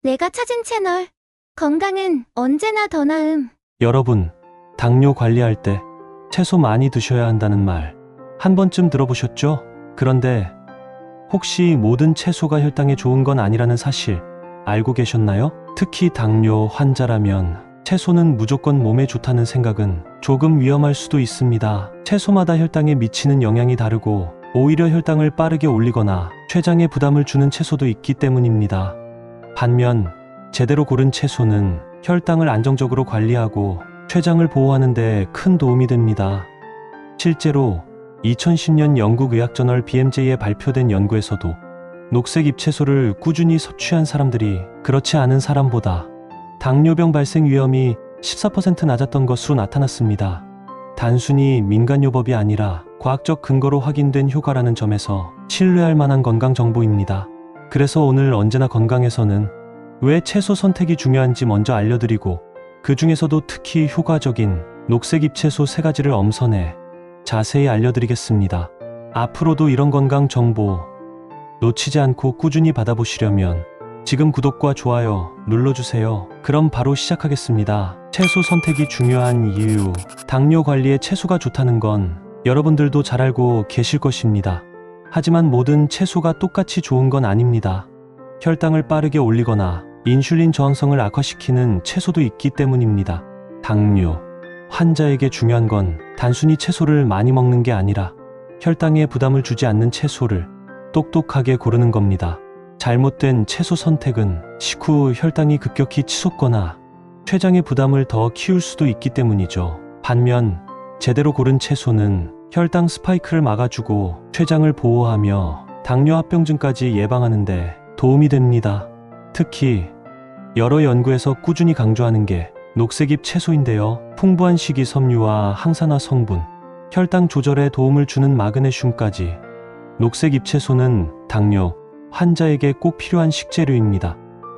내가 찾은 채널. 건강은 언제나 더 나음. 여러분, 당뇨 관리할 때 채소 많이 드셔야 한다는 말 한 번쯤 들어보셨죠? 그런데 혹시 모든 채소가 혈당에 좋은 건 아니라는 사실 알고 계셨나요? 특히 당뇨 환자라면 채소는 무조건 몸에 좋다는 생각은 조금 위험할 수도 있습니다. 채소마다 혈당에 미치는 영향이 다르고 오히려 혈당을 빠르게 올리거나 췌장에 부담을 주는 채소도 있기 때문입니다. 반면 제대로 고른 채소는 혈당을 안정적으로 관리하고 췌장을 보호하는 데 큰 도움이 됩니다. 실제로 2010년 영국 의학저널 BMJ에 발표된 연구에서도 녹색 잎채소를 꾸준히 섭취한 사람들이 그렇지 않은 사람보다 당뇨병 발생 위험이 14% 낮았던 것으로 나타났습니다. 단순히 민간요법이 아니라 과학적 근거로 확인된 효과라는 점에서 신뢰할 만한 건강 정보입니다. 그래서 오늘 언제나 건강에서는 왜 채소 선택이 중요한지 먼저 알려드리고, 그 중에서도 특히 효과적인 녹색 잎채소 3가지를 엄선해 자세히 알려드리겠습니다. 앞으로도 이런 건강 정보 놓치지 않고 꾸준히 받아보시려면 지금 구독과 좋아요 눌러주세요. 그럼 바로 시작하겠습니다. 채소 선택이 중요한 이유. 당뇨 관리에 채소가 좋다는 건 여러분들도 잘 알고 계실 것입니다. 하지만 모든 채소가 똑같이 좋은 건 아닙니다. 혈당을 빠르게 올리거나 인슐린 저항성을 악화시키는 채소도 있기 때문입니다. 당뇨 환자에게 중요한 건 단순히 채소를 많이 먹는 게 아니라 혈당에 부담을 주지 않는 채소를 똑똑하게 고르는 겁니다. 잘못된 채소 선택은 식후 혈당이 급격히 치솟거나 췌장의 부담을 더 키울 수도 있기 때문이죠. 반면 제대로 고른 채소는 혈당 스파이크를 막아주고 췌장을 보호하며 당뇨 합병증까지 예방하는 데 도움이 됩니다. 특히 여러 연구에서 꾸준히 강조하는 게 녹색잎 채소인데요. 풍부한 식이섬유와 항산화 성분, 혈당 조절에 도움을 주는 마그네슘까지 녹색잎 채소는 당뇨 환자에게 꼭 필요한 식재료입니다.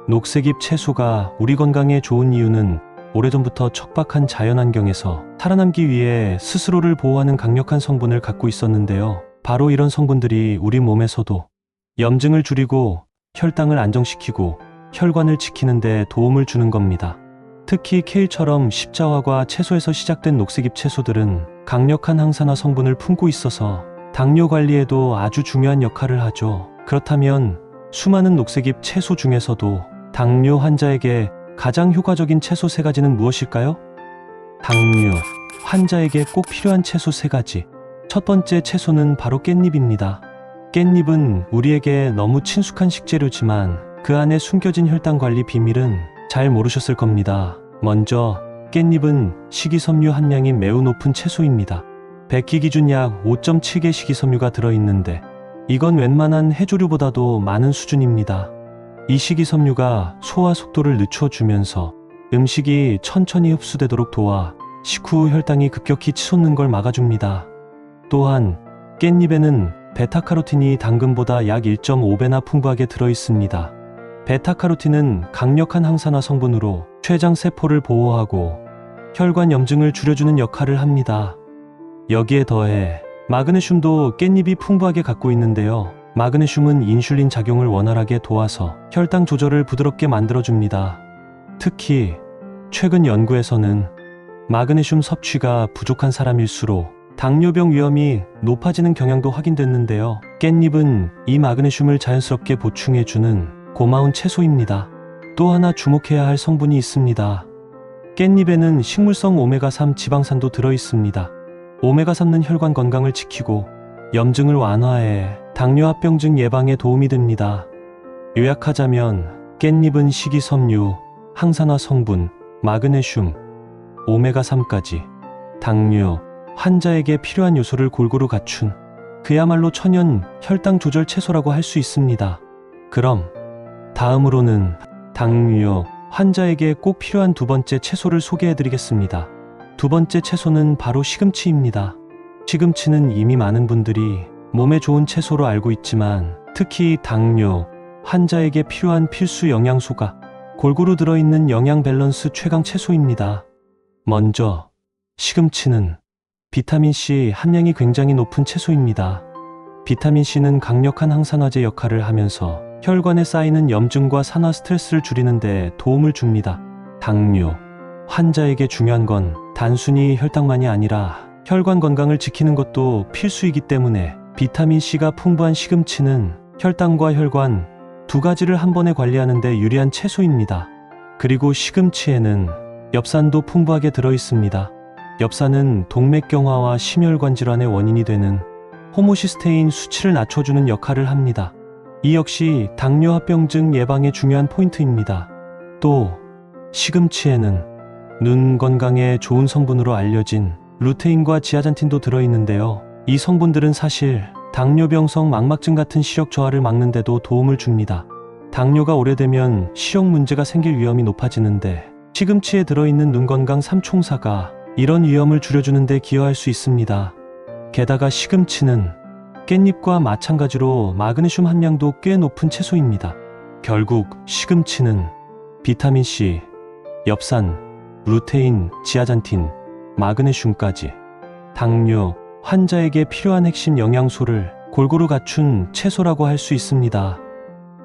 녹색잎 채소가 우리 건강에 좋은 이유는 오래전부터 척박한 자연환경에서 살아남기 위해 스스로를 보호하는 강력한 성분을 갖고 있었는데요. 바로 이런 성분들이 우리 몸에서도 염증을 줄이고 혈당을 안정시키고 혈관을 지키는 데 도움을 주는 겁니다. 특히 케일처럼 십자화과 채소에서 시작된 녹색잎 채소들은 강력한 항산화 성분을 품고 있어서 당뇨 관리에도 아주 중요한 역할을 하죠. 그렇다면 수많은 녹색잎 채소 중에서도 당뇨 환자에게 가장 효과적인 채소 3가지는 무엇일까요? 당뇨 환자에게 꼭 필요한 채소 3가지. 첫 번째 채소는 바로 깻잎입니다. 깻잎은 우리에게 너무 친숙한 식재료지만 그 안에 숨겨진 혈당 관리 비밀은 잘 모르셨을 겁니다. 먼저 깻잎은 식이섬유 함량이 매우 높은 채소입니다. 100기 기준 약 5.7개 식이섬유가 들어있는데 이건 웬만한 해조류보다도 많은 수준입니다. 이 식이섬유가 소화 속도를 늦춰주면서 음식이 천천히 흡수되도록 도와 식후 혈당이 급격히 치솟는 걸 막아줍니다. 또한 깻잎에는 베타카로틴이 당근보다 약 1.5배나 풍부하게 들어있습니다. 베타카로틴은 강력한 항산화 성분으로 췌장 세포를 보호하고 혈관 염증을 줄여주는 역할을 합니다. 여기에 더해 마그네슘도 깻잎이 풍부하게 갖고 있는데요. 마그네슘은 인슐린 작용을 원활하게 도와서 혈당 조절을 부드럽게 만들어줍니다. 특히 최근 연구에서는 마그네슘 섭취가 부족한 사람일수록 당뇨병 위험이 높아지는 경향도 확인됐는데요. 깻잎은 이 마그네슘을 자연스럽게 보충해주는 고마운 채소입니다. 또 하나 주목해야 할 성분이 있습니다. 깻잎에는 식물성 오메가3 지방산도 들어있습니다. 오메가3는 혈관 건강을 지키고 염증을 완화해 당뇨 합병증 예방에 도움이 됩니다. 요약하자면 깻잎은 식이섬유, 항산화 성분, 마그네슘, 오메가3까지 당뇨 환자에게 필요한 요소를 골고루 갖춘 그야말로 천연 혈당 조절 채소라고 할 수 있습니다. 그럼 다음으로는 당뇨 환자에게 꼭 필요한 2번째 채소를 소개해드리겠습니다. 2번째 채소는 바로 시금치입니다. 시금치는 이미 많은 분들이 몸에 좋은 채소로 알고 있지만 특히 당뇨 환자에게 필요한 필수 영양소가 골고루 들어있는 영양 밸런스 최강 채소입니다. 먼저 시금치는 비타민C 함량이 굉장히 높은 채소입니다. 비타민C는 강력한 항산화제 역할을 하면서 혈관에 쌓이는 염증과 산화 스트레스를 줄이는 데 도움을 줍니다. 당뇨 환자에게 중요한 건 단순히 혈당만이 아니라 혈관 건강을 지키는 것도 필수이기 때문에 비타민C가 풍부한 시금치는 혈당과 혈관 두 가지를 한 번에 관리하는 데 유리한 채소입니다. 그리고 시금치에는 엽산도 풍부하게 들어있습니다. 엽산은 동맥경화와 심혈관 질환의 원인이 되는 호모시스테인 수치를 낮춰주는 역할을 합니다. 이 역시 당뇨합병증 예방에 중요한 포인트입니다. 또 시금치에는 눈 건강에 좋은 성분으로 알려진 루테인과 지아잔틴도 들어있는데요. 이 성분들은 사실 당뇨병성 망막증 같은 시력 저하를 막는 데도 도움을 줍니다. 당뇨가 오래되면 시력 문제가 생길 위험이 높아지는데 시금치에 들어있는 눈 건강 삼총사가 이런 위험을 줄여주는 데 기여할 수 있습니다. 게다가 시금치는 깻잎과 마찬가지로 마그네슘 함량도 꽤 높은 채소입니다. 결국 시금치는 비타민C, 엽산, 루테인, 지아잔틴, 마그네슘까지 당뇨 환자에게 필요한 핵심 영양소를 골고루 갖춘 채소라고 할 수 있습니다.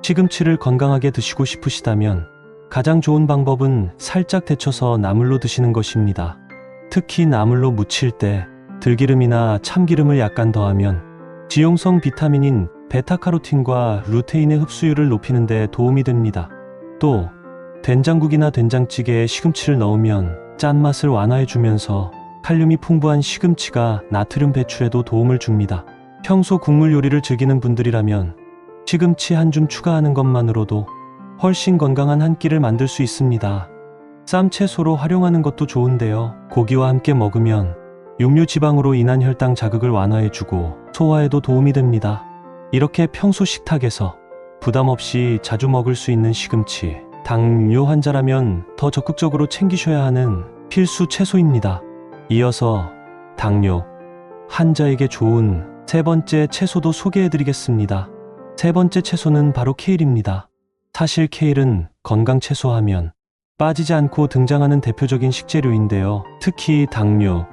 시금치를 건강하게 드시고 싶으시다면 가장 좋은 방법은 살짝 데쳐서 나물로 드시는 것입니다. 특히 나물로 무칠 때 들기름이나 참기름을 약간 더하면 지용성 비타민인 베타카로틴과 루테인의 흡수율을 높이는 데 도움이 됩니다. 또 된장국이나 된장찌개에 시금치를 넣으면 짠맛을 완화해주면서 칼륨이 풍부한 시금치가 나트륨 배출에도 도움을 줍니다. 평소 국물 요리를 즐기는 분들이라면 시금치 한 줌 추가하는 것만으로도 훨씬 건강한 한 끼를 만들 수 있습니다. 쌈채소로 활용하는 것도 좋은데요. 고기와 함께 먹으면 육류 지방으로 인한 혈당 자극을 완화해주고 소화에도 도움이 됩니다. 이렇게 평소 식탁에서 부담 없이 자주 먹을 수 있는 시금치, 당뇨 환자라면 더 적극적으로 챙기셔야 하는 필수 채소입니다. 이어서 당뇨 환자에게 좋은 세 번째 채소도 소개해드리겠습니다. 세 번째 채소는 바로 케일입니다. 사실 케일은 건강 채소 하면 빠지지 않고 등장하는 대표적인 식재료인데요. 특히 당뇨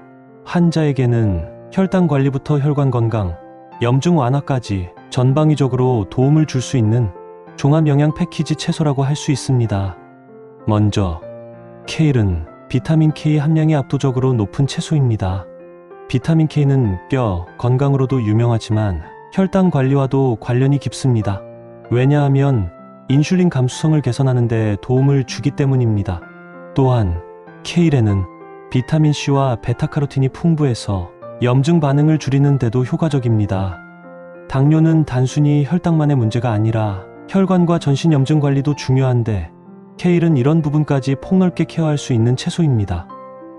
환자에게는 혈당 관리부터 혈관 건강, 염증 완화까지 전방위적으로 도움을 줄 수 있는 종합 영양 패키지 채소라고 할 수 있습니다. 먼저 케일은 비타민 K 함량이 압도적으로 높은 채소입니다. 비타민 K는 뼈 건강으로도 유명하지만 혈당 관리와도 관련이 깊습니다. 왜냐하면 인슐린 감수성을 개선하는 데 도움을 주기 때문입니다. 또한 케일에는 비타민C와 베타카로틴이 풍부해서 염증 반응을 줄이는 데도 효과적입니다. 당뇨는 단순히 혈당만의 문제가 아니라 혈관과 전신 염증 관리도 중요한데 케일은 이런 부분까지 폭넓게 케어할 수 있는 채소입니다.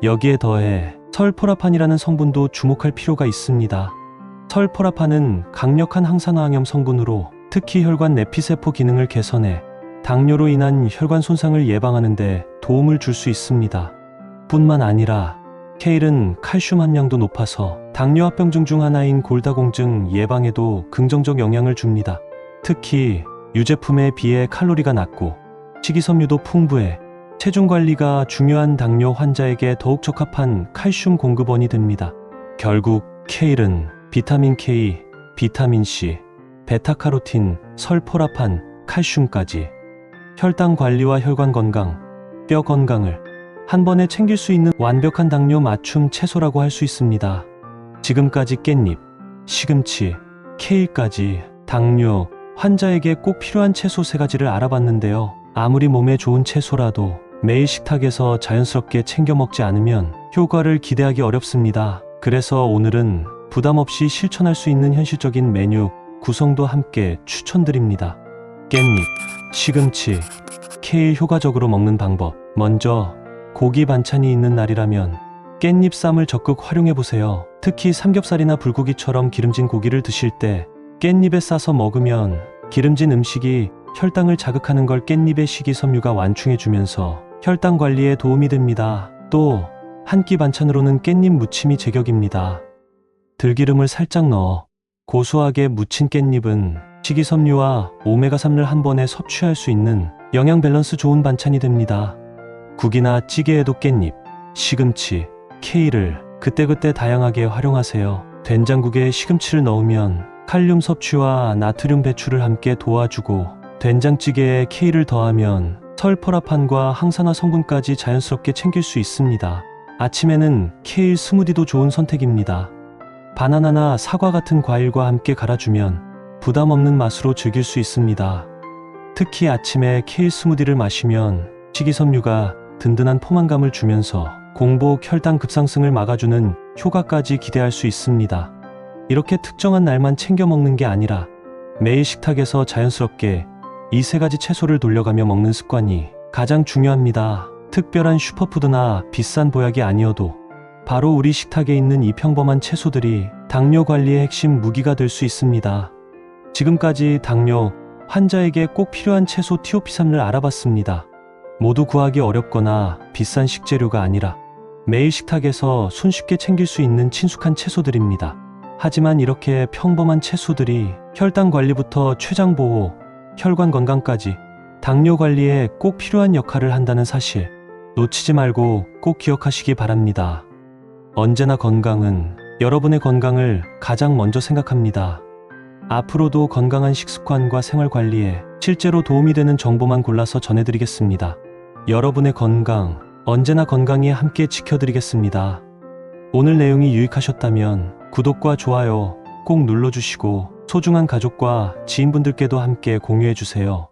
여기에 더해 설포라판이라는 성분도 주목할 필요가 있습니다. 설포라판은 강력한 항산화학염 성분으로 특히 혈관 내피세포 기능을 개선해 당뇨로 인한 혈관 손상을 예방하는 데 도움을 줄 수 있습니다. 뿐만 아니라 케일은 칼슘 함량도 높아서 당뇨합병증 중 하나인 골다공증 예방에도 긍정적 영향을 줍니다. 특히 유제품에 비해 칼로리가 낮고 식이섬유도 풍부해 체중 관리가 중요한 당뇨 환자에게 더욱 적합한 칼슘 공급원이 됩니다. 결국 케일은 비타민 K, 비타민 C, 베타카로틴, 설포라판, 칼슘까지 혈당 관리와 혈관 건강, 뼈 건강을 한 번에 챙길 수 있는 완벽한 당뇨 맞춤 채소라고 할 수 있습니다. 지금까지 깻잎, 시금치, 케일까지 당뇨 환자에게 꼭 필요한 채소 세 가지를 알아봤는데요. 아무리 몸에 좋은 채소라도 매일 식탁에서 자연스럽게 챙겨 먹지 않으면 효과를 기대하기 어렵습니다. 그래서 오늘은 부담 없이 실천할 수 있는 현실적인 메뉴 구성도 함께 추천드립니다. 깻잎, 시금치, 케일 효과적으로 먹는 방법. 먼저 고기 반찬이 있는 날이라면 깻잎 쌈을 적극 활용해보세요. 특히 삼겹살이나 불고기처럼 기름진 고기를 드실 때 깻잎에 싸서 먹으면 기름진 음식이 혈당을 자극하는 걸 깻잎의 식이섬유가 완충해주면서 혈당 관리에 도움이 됩니다. 또 한 끼 반찬으로는 깻잎 무침이 제격입니다. 들기름을 살짝 넣어 고소하게 무친 깻잎은 식이섬유와 오메가3를 한 번에 섭취할 수 있는 영양 밸런스 좋은 반찬이 됩니다. 국이나 찌개에도 깻잎, 시금치, 케일을 그때그때 다양하게 활용하세요. 된장국에 시금치를 넣으면 칼륨 섭취와 나트륨 배출을 함께 도와주고 된장찌개에 K를 더하면 설포라판과 항산화 성분까지 자연스럽게 챙길 수 있습니다. 아침에는 케일 스무디도 좋은 선택입니다. 바나나나 사과 같은 과일과 함께 갈아주면 부담 없는 맛으로 즐길 수 있습니다. 특히 아침에 케일 스무디를 마시면 식이섬유가 든든한 포만감을 주면서 공복 혈당 급상승을 막아주는 효과까지 기대할 수 있습니다. 이렇게 특정한 날만 챙겨 먹는 게 아니라 매일 식탁에서 자연스럽게 이 세 가지 채소를 돌려가며 먹는 습관이 가장 중요합니다. 특별한 슈퍼푸드나 비싼 보약이 아니어도 바로 우리 식탁에 있는 이 평범한 채소들이 당뇨 관리의 핵심 무기가 될 수 있습니다. 지금까지 당뇨 환자에게 꼭 필요한 채소 TOP3를 알아봤습니다. 모두 구하기 어렵거나 비싼 식재료가 아니라 매일 식탁에서 손쉽게 챙길 수 있는 친숙한 채소들입니다. 하지만 이렇게 평범한 채소들이 혈당 관리부터 췌장 보호, 혈관 건강까지 당뇨 관리에 꼭 필요한 역할을 한다는 사실 놓치지 말고 꼭 기억하시기 바랍니다. 언제나 건강은 여러분의 건강을 가장 먼저 생각합니다. 앞으로도 건강한 식습관과 생활 관리에 실제로 도움이 되는 정보만 골라서 전해드리겠습니다. 여러분의 건강, 언제나 건강히 함께 지켜드리겠습니다. 오늘 내용이 유익하셨다면 구독과 좋아요 꼭 눌러주시고 소중한 가족과 지인분들께도 함께 공유해주세요.